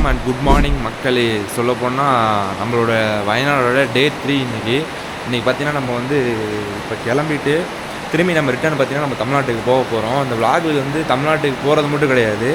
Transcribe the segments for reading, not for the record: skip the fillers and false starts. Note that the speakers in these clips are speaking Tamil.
வணக்கம் அண்ட் குட் மார்னிங் மக்களே. சொல்லப்போனால் நம்மளோட வயநாடோட டே 3 இன்றைக்கி பார்த்திங்கன்னா நம்ம வந்து இப்போ கிளம்பிட்டு திரும்பி நம்ம ரிட்டர்ன் பார்த்திங்கன்னா நம்ம தமிழ்நாட்டுக்கு போக போகிறோம். அந்த விளாகில் வந்து தமிழ்நாட்டுக்கு போகிறது மட்டும் கிடையாது,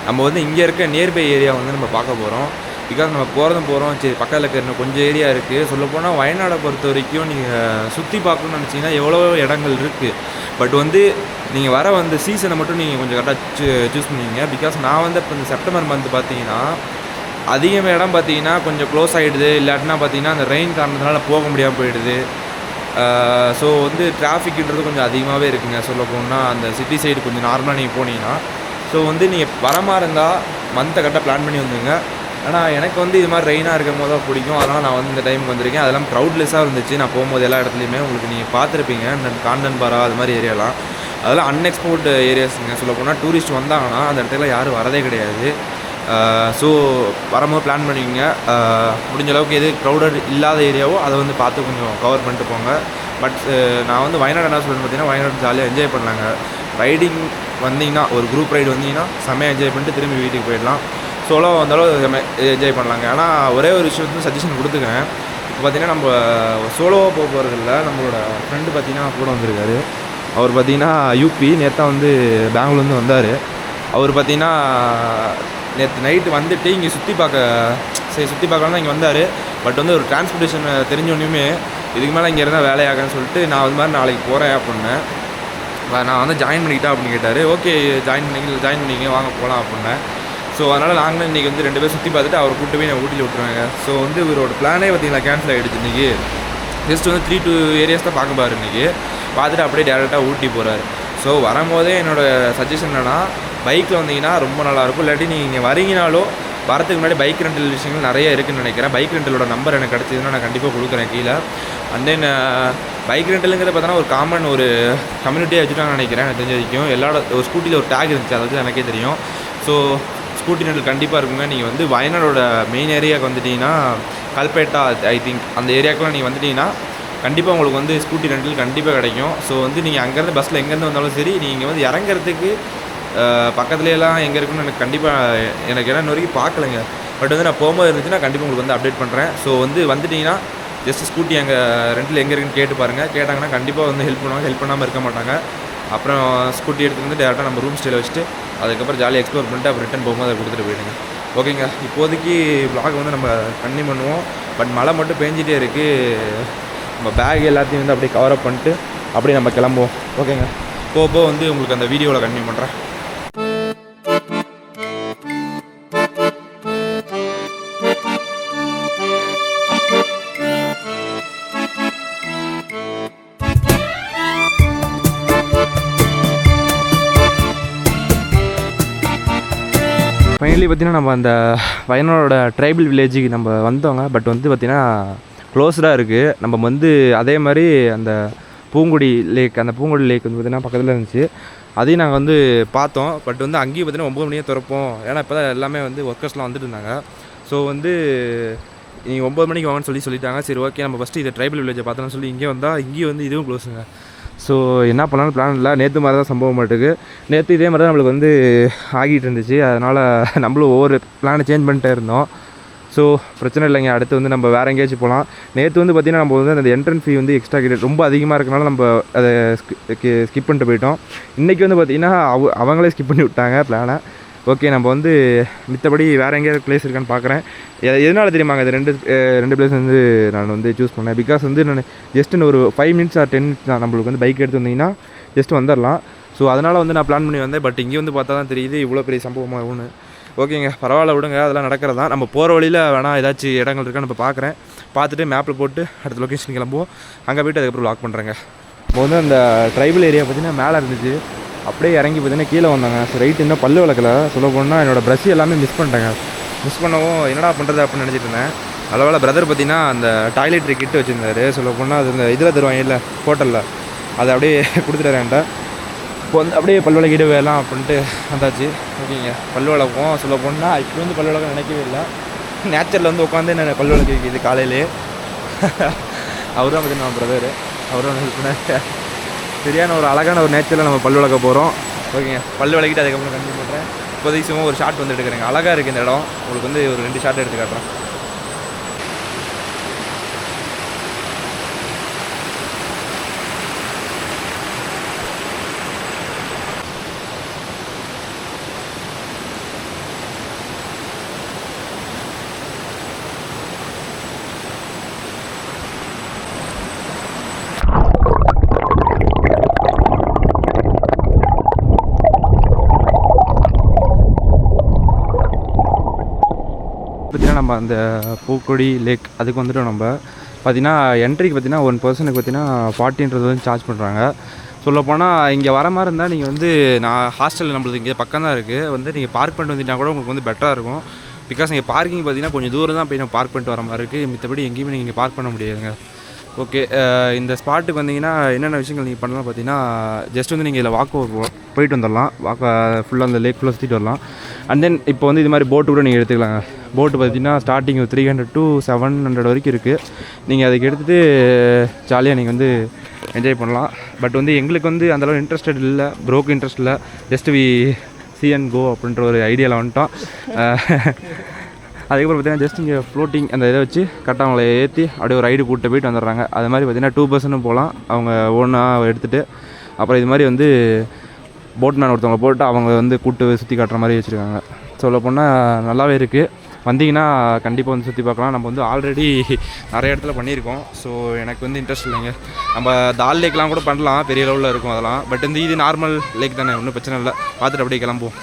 நம்ம வந்து இங்கே இருக்க நியர்பை ஏரியா வந்து நம்ம பார்க்க போகிறோம். பிகாஸ் நம்ம போகிறோம் சரி பக்கத்தில் இருக்கிற இன்னும் கொஞ்சம் ஏரியா இருக்குது. சொல்லப்போனால் வயநாடை பொறுத்த வரைக்கும் நீங்கள் சுற்றி பார்க்கணுன்னு நினச்சிங்கன்னா எவ்வளோ இடங்கள் இருக்குது. பட் வந்து நீங்கள் வர வந்து சீசனை மட்டும் நீங்கள் கொஞ்சம் கரெக்டாக சூஸ் பண்ணிங்க. பிகாஸ் நான் வந்து இப்போ இந்த செப்டம்பர் மந்த் பார்த்தீங்கன்னா அதிகமாக இடம் பார்த்தீங்கன்னா கொஞ்சம் க்ளோஸ் ஆகிடுது, இல்லாட்டினா பார்த்தீங்கன்னா அந்த ரெயின் காரணத்தினால போக முடியாமல் போயிடுது. ஸோ வந்து டிராஃபிக்ன்றது கொஞ்சம் அதிகமாகவே இருக்குங்க. சொல்ல போனால் அந்த சிட்டி சைடு கொஞ்சம் நார்மலாக நீங்கள் போனீங்கன்னா, ஸோ வந்து நீங்கள் வர மாதிரி இருந்தால் மந்த்தை கரெக்டாக பிளான் பண்ணி வந்துங்க. ஆனால் எனக்கு வந்து இது மாதிரி ரெயினாக இருக்கும் போது தான் பிடிக்கும். அதனால் நான் வந்து இந்த டைமுக்கு வந்திருக்கேன். அதெல்லாம் க்ரௌட்லெஸ்ஸாக இருந்துச்சு. நான் போகும்போது எல்லா இடத்துலையுமே உங்களுக்கு நீங்கள் பார்த்துருப்பீங்க. இந்த காண்டன் பாரா அது மாதிரி ஏரியாலாம் அதெல்லாம் அன்எக்ஸ்ப்ளோர்ட் ஏரியாஸுங்க. சொல்ல போனால் டூரிஸ்ட் வந்தாங்கன்னா அந்த இடத்துல யாரும் வரதே கிடையாது. ஸோ வரும்போது பிளான் பண்ணிக்கோங்க. முடிஞ்ச அளவுக்கு எது க்ரௌடட் இல்லாத ஏரியாவோ அதை வந்து பார்த்து கொஞ்சம் கவர் பண்ணிட்டு போங்க. பட் நான் வந்து வயநாடு என்ன சொல்கிறேன்னு பார்த்தீங்கன்னா, வயநாடு ஜாலியாக என்ஜாய் பண்ணலாங்க. ரைடிங் வந்தீங்கன்னா ஒரு குரூப் ரைடு வந்தீங்கன்னா செம்மையாக என்ஜாய் பண்ணிட்டு திரும்பி வீட்டுக்கு போயிடலாம். சோலோ வந்தாலும் என்ஜாய் பண்ணலாங்க. ஆனால் ஒரே ஒரு விஷயம் வந்து சஜஷன் கொடுத்துக்கிறேன். இப்போ பார்த்திங்கன்னா நம்ம சோலோவாக போக போகிறதில்ல, நம்மளோட ஃப்ரெண்டு பார்த்திங்கன்னா கூட வந்திருக்காரு. அவர் பார்த்திங்கன்னா யூபி நேற்றா வந்து பெங்களூர்லேருந்து வந்தார். அவர் பார்த்திங்கன்னா நேற்று நைட்டு வந்துட்டு இங்கே சுற்றி பார்க்கலாம் தான் இங்கே வந்தார். பட் வந்து ஒரு டிரான்ஸ்போர்ட்டேஷன் தெரிஞ்சோன்னுமே இதுக்கு மேலே இங்கே இருந்தால் வேலையாகன்னு சொல்லிட்டு நான் அது மாதிரி நாளைக்கு போகிறேன் அப்படின்னேன். நான் வந்து ஜாயின் பண்ணிக்கிட்டா அப்படின்னு கேட்டார். ஓகே ஜாயின் பண்ணிங்க வாங்க போகலாம் அப்படின்னேன். ஸோ அதனால் நாங்களும் இன்றைக்கி வந்து 2 பேர் சுற்றி பார்த்துட்டு அவர் கூட்டு போய் நான் ஊட்டியில் விட்டுருவாங்க. ஸோ வந்து இவரோட பிளானே பார்த்திங்கன்னா கேன்சல் ஆகிடுச்சு. இன்றைக்கி ஜஸ்ட் வந்து 3-2 ஏரியாஸ் தான் பார்க்க பாரு. இன்றைக்கி பார்த்துட்டு அப்படியே டேரெக்டாக ஊட்டி போகிறாரு. ஸோ வரும்போதே என்னோடய சஜஷன் என்னென்னா, பைக்கில் வந்தீங்கன்னா ரொம்ப நல்லாயிருக்கும். இல்லாட்டி நீங்கள் வரீங்கனாலோ வரத்துக்கு முன்னாடி பைக் ரெண்டல் விஷயங்கள் நிறைய இருக்குதுன்னு நினைக்கிறேன். பைக் ரெண்டலோட நம்பர் எனக்கு கிடச்சிதுன்னா நான் கண்டிப்பாக கொடுக்குறேன் கீழே. அண்ட் தென் பைக் ரெண்டலுங்கிறத பார்த்தோன்னா ஒரு காமன் ஒரு கம்யூனிட்டியாக வச்சுட்டாங்கன்னு நினைக்கிறேன். எனக்கு தெரிஞ்ச வரைக்கும் ஒரு ஸ்கூட்டியில் ஒரு டேக் இருந்துச்சு, அது எனக்கே தெரியும். ஸோ ஸ்கூட்டி ரெண்டல் கண்டிப்பாக இருக்குங்க. நீங்கள் வந்து வயநாடோட மெயின் ஏரியாவுக்கு வந்துட்டிங்கன்னா கல்பேட்டா ஐ திங்க் அந்த ஏரியாவுக்குலாம் நீங்கள் வந்துட்டிங்கன்னா கண்டிப்பாக உங்களுக்கு வந்து ஸ்கூட்டி ரெண்டல் கண்டிப்பாக கிடைக்கும். ஸோ வந்து நீங்கள் அங்கேருந்து பஸ்ஸில் எங்கேருந்து வந்தாலும் சரி, நீங்கள் வந்து இறங்குறதுக்கு பக்கத்துலேயெல்லாம் எங்கே இருக்குன்னு எனக்கு கண்டிப்பாக எனக்கு என்ன வரைக்கும் பார்க்கலைங்க. பட் வந்து நான் போகும்போது இருந்துச்சுன்னா கண்டிப்பாக உங்களுக்கு வந்து அப்டேட் பண்ணுறேன். ஸோ வந்து வந்துட்டிங்கன்னா ஜஸ்ட் ஸ்கூட்டி அங்கே ரெண்டில் எங்கே இருக்குன்னு கேட்டு பாருங்கள். கேட்டாங்கன்னா கண்டிப்பாக வந்து ஹெல்ப் பண்ணுவாங்க, ஹெல்ப் பண்ணாமல் இருக்க மாட்டாங்க. அப்புறம் ஸ்கூட்டி எடுத்துகிட்டு வந்து டேரெக்டாக நம்ம ரூம் ஸ்டேயில் வச்சுட்டு அதுக்கப்புறம் ஜாலியாக எக்ஸ்ப்ளோர் பண்ணிட்டு அப்புறம் ரிட்டன் போகும்போது அதை கொடுத்துட்டு போயிடுங்க. ஓகேங்க, இப்போதைக்கு வ்ளாக் வந்து நம்ம கண்டினியூ பண்ணுவோம். பட் மழை மட்டும் பேஞ்சிட்டே இருக்குது. நம்ம பேக் எல்லாத்தையும் வந்து அப்படியே கவரப் பண்ணிட்டு அப்படியே நம்ம கிளம்புவோம். ஓகேங்க, போக வந்து உங்களுக்கு அந்த வீடியோவில் கண்டினியூ பண்ணுறேன். ஃபைனலி பார்த்திங்கன்னா நம்ம அந்த வயநாடோட ட்ரைபல் வில்லேஜுக்கு நம்ம வந்தோங்க. பட் வந்து பார்த்திங்கன்னா க்ளோஸ்டாக இருக்குது. நம்ம வந்து அதே மாதிரி அந்த பூங்குடி லேக் வந்து பார்த்திங்கன்னா பக்கத்தில் இருந்துச்சு. அதையும் நாங்கள் வந்து பார்த்தோம். பட் வந்து அங்கேயும் பார்த்திங்கன்னா 9 மணியே திறப்போம். ஏன்னா இப்போ தான் எல்லாமே வந்து ஒர்க்கர்ஸ்லாம் வந்துட்டு இருந்தாங்க. ஸோ வந்து நீங்கள் 9 மணிக்கு வாங்கன்னு சொல்லிட்டாங்க. சரி ஓகே, நம்ம ஃபஸ்ட்டு இதை ட்ரைபல் வில்லேஜை பார்த்தோம்னு சொல்லி இங்கே வந்தால் இங்கேயும் வந்து இதுவும் க்ளோஸுங்க. ஸோ என்ன பண்ணலான்னு பிளான் இல்லை. நேற்று மாதிரி தான் சம்பவம் மாட்டுக்கு. நேற்று இதே மாதிரி தான் நம்மளுக்கு வந்து ஆகிட்டு இருந்துச்சு. அதனால் நம்மளும் ஒவ்வொரு பிளானை சேஞ்ச் பண்ணிட்டே இருந்தோம். ஸோ பிரச்சனை இல்லைங்க. அடுத்து வந்து நம்ம வேறு எங்கேயாச்சும் போகலாம். நேற்று வந்து பார்த்திங்கன்னா நம்ம வந்து அந்த என்ட்ரன்ஸ் ஃபீ வந்து எக்ஸ்ட்ரா கிட்ட ரொம்ப அதிகமாக இருக்கனால நம்ம அதை ஸ்கிப் பண்ணிட்டு போயிட்டோம். இன்றைக்கி வந்து பார்த்திங்கன்னா அவங்களே ஸ்கிப் பண்ணி விட்டாங்க பிளானை. ஓகே, நம்ம வந்து மித்தபடி வேறு எங்கேயாவது பிளேஸ் இருக்கான்னு பார்க்குறேன். எதனால் தெரியுமாங்க இது ரெண்டு பிளேஸ் வந்து நான் வந்து சூஸ் பண்ணேன். பிகாஸ் வந்து நான் ஜஸ்ட் ஒரு 5 மினிட்ஸ் ஆர் 10 மினிட்ஸ் தான் நம்மளுக்கு வந்து பைக் எடுத்து வந்தீங்கன்னா ஜஸ்ட் வந்துடலாம். ஸோ அதனால் வந்து நான் பிளான் பண்ணி வந்தேன். பட் இங்கே வந்து பார்த்தா தான் தெரியுது இவ்வளோ பெரிய சம்பவமாக ஒன்று. ஓகேங்க, பரவாயில்ல விடுங்க, அதெல்லாம் நடக்கிறது தான். நம்ம போகிற வழியில் வேணால் ஏதாச்சும் இடங்கள் இருக்கான்னு இப்போ பார்க்குறேன். பார்த்துட்டு மேப்பில் போட்டு அடுத்த லொக்கேஷன் கிளம்புவோம். அங்கே போய்ட்டு அதுக்கப்புறம் வ்ளாக் பண்ணுறேங்க. இப்போ வந்து அந்த ட்ரைபல் ஏரியா பார்த்திங்கன்னா மேலே இருந்துச்சு. அப்படியே இறங்கி பார்த்திங்கன்னா கீழே வந்தாங்க. ஸோ ரைட்டு இன்னும் பல்லு விளக்கலை. சொல்ல போனால் என்னோடய ப்ரஷ் எல்லாமே மிஸ் பண்ணிட்டேங்க. மிஸ் பண்ணவும் என்னடா பண்ணுறது அப்படின்னு நினச்சிட்டு இருந்தேன். அதனால் பிரதர் பார்த்திங்கன்னா அந்த டாய்லெட்ரி கிட்டு வச்சுருந்தாரு. சொல்ல போனால் அது இந்த இதில் தருவாங்க இல்லை ஹோட்டலில், அதை அப்படியே கொடுத்துட்டாரு என்கிட்ட. இப்போ வந்து அப்படியே பல் விளக்கிட்டு வேலாம் அப்படின்ட்டு வந்தாச்சு. ஓகேங்க, பல் விளக்கம் சொல்ல போனால் இப்போ வந்து பல் விளக்கம் நினைக்கவே இல்லை. நேச்சரில் வந்து உட்காந்து என்ன பல் விளக்கு வைக்கிது காலையிலே. அவர் தான் பார்த்திங்கன்னா பிரதர், அவரும் ஹெல்ப் பண்ண சரியான ஒரு அழகான ஒரு நேச்சரில் நம்ம பல் விளக்க போகிறோம். ஓகேங்க, பல் விளக்கிட்டு அதுக்கப்புறம் கண்டிப்பாக பண்ணுறேன். இப்போதைக்கு சும்மா ஒரு ஷாட் வந்து எடுக்கிறேங்க. அழகாக இருக்குது இந்த இடம். உங்களுக்கு வந்து ஒரு 2 ஷாட் எடுத்து காட்டுறேன். பார்த்திங்கன்னா நம்ம அந்த பூக்கொடி லேக் அதுக்கு வந்துவிட்டோம். நம்ம பார்த்திங்கன்னா என்ட்ரிக்கு பார்த்திங்கன்னா 1 பர்சனுக்கு பார்த்திங்கன்னா 40 வந்து சார்ஜ் பண்ணுறாங்க. சொல்லப்போனால் இங்கே வர மாதிரி இருந்தால் நீங்கள் வந்து நான் ஹாஸ்டலில் நம்மளுக்கு இங்கே பக்கம் தான் இருக்குது, வந்து நீங்கள் பார்க் பண்ணிட்டு வந்துட்டால் கூட உங்களுக்கு வந்து பெட்டராக இருக்கும். பிகாஸ் இங்கே பார்க்கிங் பார்த்திங்கன்னா கொஞ்சம் தூரம் தான் போய் நம்ம பார்க் பண்ணிட்டு வர மாதிரி இருக்குது. மித்தபடி எங்கேயுமே நீங்கள் இங்கே பார்க் பண்ண முடியாதுங்க. ஓகே, இந்த ஸ்பாட்டுக்கு வந்தீங்கன்னா என்னென்ன விஷயங்கள் நீங்கள் பண்ணலாம் பார்த்தீங்கன்னா, ஜஸ்ட் வந்து நீங்கள் இதில் வாக் ஓவர் போயிட்டு வந்துடலாம். ஃபுல்லாக அந்த லேக் ஃபுல்லாக சுற்றிட்டு வரலாம். அண்ட் தென் இப்போ வந்து இது மாதிரி போட்டு கூட நீங்கள் எடுத்துக்கலாங்க. போட்டு பார்த்தீங்கன்னா ஸ்டார்டிங் 300 to 700 வரைக்கும் இருக்குது. நீங்கள் அதுக்கு எடுத்துகிட்டு ஜாலியாக நீங்கள் வந்து என்ஜாய் பண்ணலாம். பட் வந்து எங்களுக்கு வந்து அந்தளவு இன்ட்ரெஸ்டட் இல்லை, ப்ரோக்கு இன்ட்ரெஸ்ட் இல்லை. ஜஸ்ட் வி சி அண்ட் கோ அப்படின்ற ஒரு ஐடியாவில் வந்துட்டோம். அதுக்கப்புறம் பார்த்திங்கன்னா ஜஸ்ட் இங்கே ஃப்ளோட்டிங் அந்த இதை வச்சு கரெக்டாக அவங்கள ஏற்றி அப்படியே ஒரு ரைடு கூப்பிட்டு போயிட்டு வந்துடுறாங்க. அது மாதிரி பார்த்திங்கன்னா 2 பர்சனும் போகலாம் அவங்க ஒன்றா எடுத்துகிட்டு. அப்புறம் இது மாதிரி வந்து போட்மேன் ஒருத்தவங்களை போட்டு அவங்க வந்து கூப்பிட்டு சுற்றி காட்டுற மாதிரி வச்சுருக்காங்க. சொல்ல போனால் நல்லாவே இருக்குது. வந்தீங்கன்னா கண்டிப்பாக வந்து சுற்றி பார்க்கலாம். நம்ம வந்து ஆல்ரெடி நிறைய இடத்துல பண்ணியிருக்கோம். ஸோ எனக்கு வந்து இன்ட்ரெஸ்ட் இல்லைங்க. நம்ம தால் லேக்லாம் கூட பண்ணலாம், பெரிய லெவலில் இருக்கும் அதெல்லாம். பட் வந்து இது நார்மல் லேக் தானே, ஒன்றும் பிரச்சனை இல்லை. பார்த்துட்டு அப்படியே கிளம்புவோம்.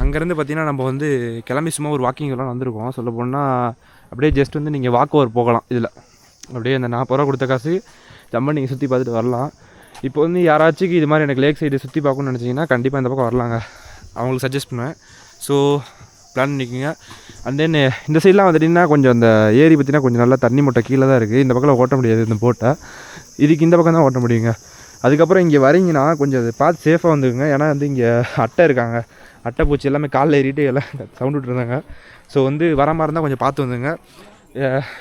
அங்கேருந்து பார்த்திங்கன்னா நம்ம வந்து கிளம்பி சும்மா ஒரு வாக்கிங் எல்லாம் வந்திருக்கோம். சொல்ல போனால் அப்படியே ஜஸ்ட் வந்து நீங்கள் வாக் ஓவர் போகலாம். இதில் அப்படியே அந்த 40 ரூபா கொடுத்த காசு ஜம்ம நீங்கள் சுற்றி பார்த்துட்டு வரலாம். இப்போ வந்து யாராச்சும் இது மாதிரி எனக்கு லேக் சைடு சுற்றி பார்க்கணும்னு நினச்சிங்கன்னா கண்டிப்பாக இந்த பக்கம் வரலாங்க. அவங்களுக்கு சஜஸ்ட் பண்ணுவேன். ஸோ பிளான் பண்ணிக்கோங்க. அண்ட் தென் இந்த சைட்லாம் வந்துட்டிங்கன்னா கொஞ்சம் அந்த ஏரி பார்த்திங்கன்னா கொஞ்சம் நல்லா தண்ணி மூட்டை கீழே தான் இருக்குது. இந்த பக்கம் ஓட்ட முடியாது இந்த போட்டை, இதுக்கு இந்த பக்கம் தான் ஓட்ட முடியுங்க. அதுக்கப்புறம் இங்கே வரீங்கன்னா கொஞ்சம் அதை பார்த்து சேஃபாக வந்துக்குங்க. ஏன்னா வந்து இங்கே அட்டை இருக்காங்க, அட்டை பூச்சி எல்லாமே காலில் ஏறிட்டு எல்லாம் சவுண்ட் விட்டுருந்தாங்க. ஸோ வந்து வர மாதிரி இருந்தால் கொஞ்சம் பார்த்து வந்துங்க.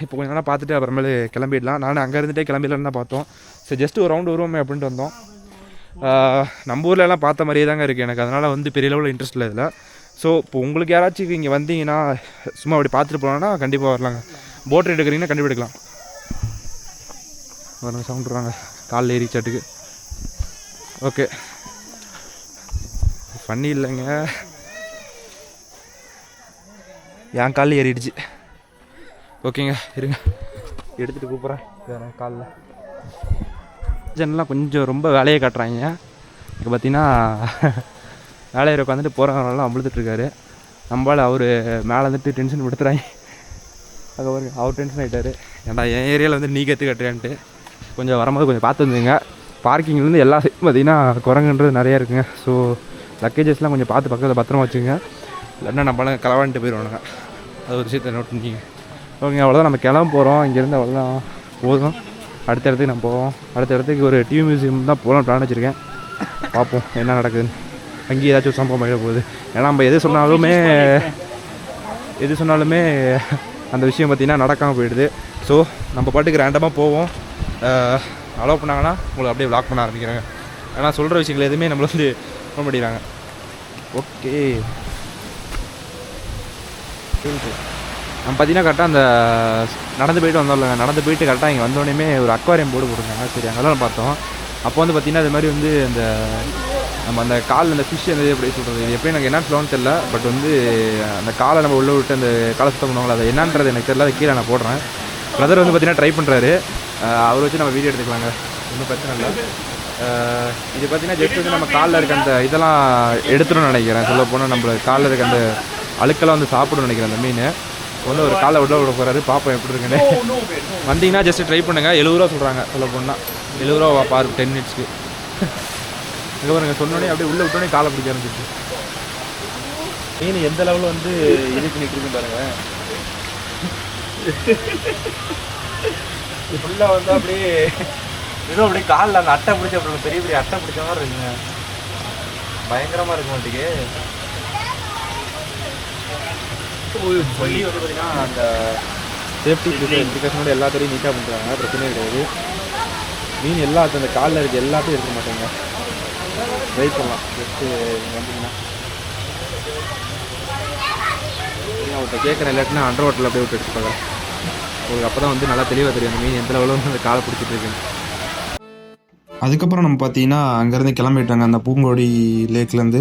இப்போ கொஞ்சம் நேரம் பார்த்துட்டு அப்புறமேலே கிளம்பிடலாம். நானும் அங்கே இருந்துகிட்டே கிளம்பிடலான்னு தான் பார்த்தோம். ஸோ ஜஸ்ட்டு ஒரு ரவுண்டு வருவோமே அப்படின்ட்டு வந்தோம். நம்ம ஊரில் எல்லாம் பார்த்த மாதிரியே தாங்க இருக்குது எனக்கு. அதனால் வந்து பெரிய லெவலில் இன்ட்ரெஸ்ட் இல்லை இதில். ஸோ இப்போ உங்களுக்கு யாராச்சும் இங்கே வந்தீங்கன்னா சும்மா அப்படி பார்த்துட்டு போனோன்னா கண்டிப்பாக வரலாங்க. போட் ரைட் எடுக்கிறீங்கன்னா கண்டிப்பாக எடுக்கலாம். வரணும் சவுண்ட் விட்றாங்க காலில் ஏறி சாட்டுக்கு. ஓகே, பண்ணி இல்லைங்க, என் காலில் ஏறிடுச்சு. ஓகேங்க, இருங்க எடுத்துகிட்டு கூப்பிட்றேன். வேறு காலில் ஜன்னெலாம் கொஞ்சம் ரொம்ப வேலையை காட்டுறாங்க. இப்போ பார்த்தீங்கன்னா வேலையை உட்காந்துட்டு போகிறவங்களாம் அம்பளுத்துட்ருக்காரு. நம்மளால் அவர் மேலே வந்துட்டு டென்ஷன் படுத்துகிறாங்க. அது அவர் டென்ஷன் ஆகிட்டார். ஏன்டா என் ஏரியாவில் வந்து நீ கற்று கட்டுறான்ட்டு. கொஞ்சம் வரும்போது கொஞ்சம் பார்த்து வந்துங்க. பார்க்கிங்லேருந்து எல்லா சைடும் பார்த்திங்கன்னா குரங்குன்றது நிறையா இருக்குங்க. ஸோ லக்கேஜஸ்லாம் கொஞ்சம் பார்த்து பக்கத்தில் பத்திரமா வச்சுங்க, இல்லைன்னா நம்மளாம் களவான்ட்டு போயிடுவானுங்க. அது ஒரு விஷயத்தை நோட் பண்ணிங்க. ஓகேங்க, அவ்வளோதான். நம்ம கிளம்ப போகிறோம் இங்கேருந்து. அவ்வளோதான், போதும். அடுத்த இடத்துக்கு நம்ம போவோம். அடுத்த இடத்துக்கு ஒரு டிவி மியூசியம் தான் போகலாம் பிளான் வச்சுருக்கேன். பார்ப்போம் என்ன நடக்குதுன்னு. அங்கேயும் ஏதாச்சும் சம்பவம் ஆகிட போகுது. ஏன்னா நம்ம எது சொன்னாலுமே அந்த விஷயம் பார்த்திங்கன்னா நடக்காமல் போயிடுது. ஸோ நம்ம பாட்டுக்கு ரேண்டமாக போவோம். அலோவ் பண்ணாங்கன்னா உங்களை அப்படியே விளாக் பண்ண ஆரம்பிக்கிறாங்க. ஏன்னா சொல்கிற விஷயங்கள் எதுவுமே நம்மளை வந்து பண்ண மாட்டேங்கிறாங்க. ஓகே, நம்ம பார்த்திங்கன்னா கரெக்டாக அந்த நடந்து போய்ட்டு வந்தோம்லங்க. நடந்து போயிட்டு கரெக்டாக இங்கே வந்தோடனே ஒரு அக்வாரியம் போர்டு போட்டுருந்தாங்க. சரி, அங்கெல்லாம் பார்த்தோம். அப்போ வந்து பார்த்திங்கன்னா இது மாதிரி வந்து அந்த நம்ம அந்த கால் அந்த ஃபிஷ் அந்த எப்படி சொல்கிறது, இது எப்படி எனக்கு என்ன சொல்லணும்னு தெரியல. பட் வந்து அந்த காலை நம்ம உள்ளே விட்டு அந்த காலை சுத்தம் பண்ணுவாங்களா, அதை என்னன்றது எனக்கு தெரியல. அதை கீழே நான் போடுறேன். பிரதர் வந்து பார்த்திங்கன்னா ட்ரை பண்ணுறாரு. அவர் வச்சு நம்ம வீடியோ எடுத்துக்கலாங்க, ஒன்றும் பிரச்சனை இல்லை. இது பார்த்திங்கன்னா ஜஸ்ட் வந்து நம்ம காலில் இருக்க அந்த இதெல்லாம் எடுத்துடணும்னு நினைக்கிறேன். சொல்ல போனால் நம்ம காலில் இருக்க அந்த அழுக்கெல்லாம் வந்து சாப்பிடணும்னு நினைக்கிறேன். அந்த மீன் வந்து ஒரு காலை விட போகிறாரு. பார்ப்போம் எப்படி இருக்குன்னு. வந்தீங்கன்னா ஜஸ்ட்டு ட்ரை பண்ணுங்கள். 70 ரூபா சொல்கிறாங்க. சொல்ல போனால் 70 ரூபா பாரு 10 மினிட்ஸ்க்கு. இங்கே பாருங்க, சொன்னோடனே அப்படியே உள்ளே விட்டோடனே காலை பிடிக்க ஆரம்பிச்சிச்சு. மீன் எந்த லெவலில் வந்து இது பண்ணிட்டு இருக்குன்னு பாருங்க. ஃபுல்லாக வந்து அப்படியே ஏதோ அப்படியே காலில் அந்த அட்டை பிடிச்ச அப்புறம் பெரிய பெரிய அட்டை பிடிச்ச மாதிரி இருக்குங்க. பயங்கரமாக இருக்கும் மாட்டுக்கு. சொல்லி வந்து பார்த்தீங்கன்னா அந்த சேஃப்டி ப்ரிகாஷனோட எல்லாத்தையும் நீட்டாக பண்ணுறாங்க, பிரச்சனையே கிடையாது. மீன் எல்லாத்தையும் அந்த காலில் இருக்க எல்லாத்தையும் எடுக்க மாட்டேங்க. ட்ரை பண்ணலாம் ஜஸ்ட்டு வந்தீங்கன்னா. அவர்கிட்ட கேட்குறேன், இல்லாட்டினா அண்டர் வாட்டரில் அப்படியே விட்டு எடுத்து பார்க்குறேன். உங்களுக்கு அப்போ தான் வந்து நல்லா தெளிவாக தெரியும் அந்த மீன் எந்த லெவலில் வந்து அந்த காலை பிடிச்சிட்டு இருக்குன்னு. அதுக்கப்புறம் நம்ம பார்த்தீங்கன்னா அங்கேருந்து கிளம்பிட்டாங்க அந்த பூங்கொடி லேக்லேருந்து.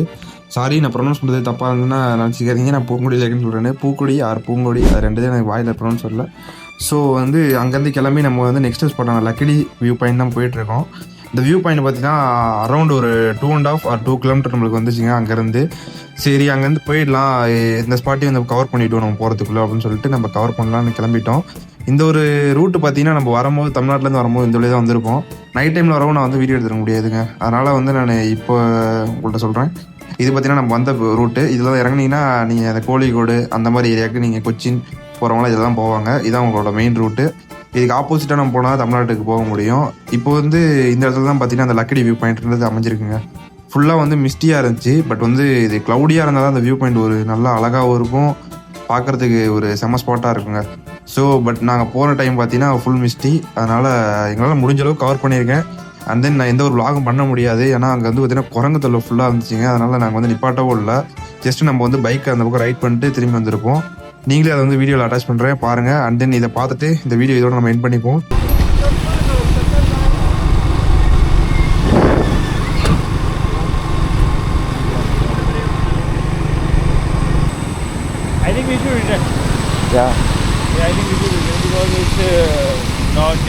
சாரி, நான் ப்ரொனவுன்ஸ் பண்ணுறது தப்பாக இருந்ததுன்னா நினச்சிக்கிறீங்க. நான் பூங்கொடி லேக்குன்னு சொல்கிறேன். பூக்கொடி ஆர் பூங்கொடி, அது ரெண்டு தான் எனக்கு வாயில் ப்ரொனவுன்ஸ் வரல. ஸோ வந்து அங்கேருந்து கிளம்பி நம்ம வந்து நெக்ஸ்ட் ஸ்பாட்டான லக்கிடி வியூ பாயிண்ட் தான் போயிட்டுருக்கோம். இந்த வியூ பாயிண்ட் பார்த்தீங்கன்னா அரௌண்ட் ஒரு 2.5 or 2 கிலோமீட்டர் நம்மளுக்கு வந்துச்சுங்க அங்கேருந்து. சரி, அங்கேருந்து போயிடலாம், இந்த ஸ்பாட்டையும் வந்து கவர் பண்ணிவிட்டோம் நம்ம போகிறதுக்குள்ளே அப்படின்னு சொல்லிட்டு நம்ம கவர் பண்ணலான்னு கிளம்பிட்டோம். இந்த ஒரு ரூட்டு பார்த்தீங்கன்னா நம்ம வரும்போது தமிழ்நாட்டிலேருந்து வரும்போது இந்த வழியாக தான் வந்திருப்போம். நைட் டைமில் வரவும் நான் வந்து வீடியோ எடுத்துட முடியாதுங்க. அதனால் வந்து நான் இப்போ உங்கள்கிட்ட சொல்கிறேன். இது பார்த்தீங்கன்னா நம்ம வந்த ரூட்டு. இதில் இறங்குனீங்கன்னா நீங்கள் அந்த கோழிக்கோடு அந்த மாதிரி ஏரியாவுக்கு நீங்கள் கொச்சின் போகிறவங்களாம் இதில் தான் போவாங்க. இதுதான் உங்களோட மெயின் ரூட்டு. இதுக்கு ஆப்போசிட்டாக நம்ம போனால் தமிழ்நாட்டுக்கு போக முடியும். இப்போ வந்து இந்த இடத்துல தான் பார்த்தீங்கன்னா அந்த லக்கிடி வியூ பாயிண்ட்ன்றது அமைஞ்சிருக்குங்க. ஃபுல்லாக வந்து மிஸ்டியாக இருந்துச்சு. பட் வந்து இது க்ளவுடியாக இருந்தால் தான் அந்த வியூ பாயிண்ட் ஒரு நல்லா அழகாகவும் இருக்கும், பார்க்குறதுக்கு ஒரு செம ஸ்பாட்டாக இருக்குங்க. ஸோ பட் நாங்கள் போகிற டைம் பார்த்தீங்கன்னா ஃபுல் மிஸ்டி. அதனால் எங்களால் முடிஞ்ச அளவுக்கு கவர் பண்ணியிருக்கேன். அண்ட் தென் நான் எந்த ஒரு vlogகும் பண்ண முடியாது. ஏன்னா அங்கே வந்து பார்த்தீங்கன்னா குரங்கு தொல்லை ஃபுல்லாக இருந்துச்சுங்க. அதனால் நாங்கள் வந்து நிப்பாட்டவும் இல்லை. ஜஸ்ட்டு நம்ம வந்து பைக்கை அந்த பக்கம் ரைட் பண்ணிட்டு திரும்பி வந்திருப்போம். நீங்களே அதை வந்து வீடியோவில் அட்டாச் பண்ணுறேன் பாருங்கள். அண்ட் தென் இதை பார்த்துட்டு இந்த வீடியோ இதோட நம்ம எண்ட் பண்ணிப்போம். I think we should return. Yeah. Yeah, I think we should return because it's not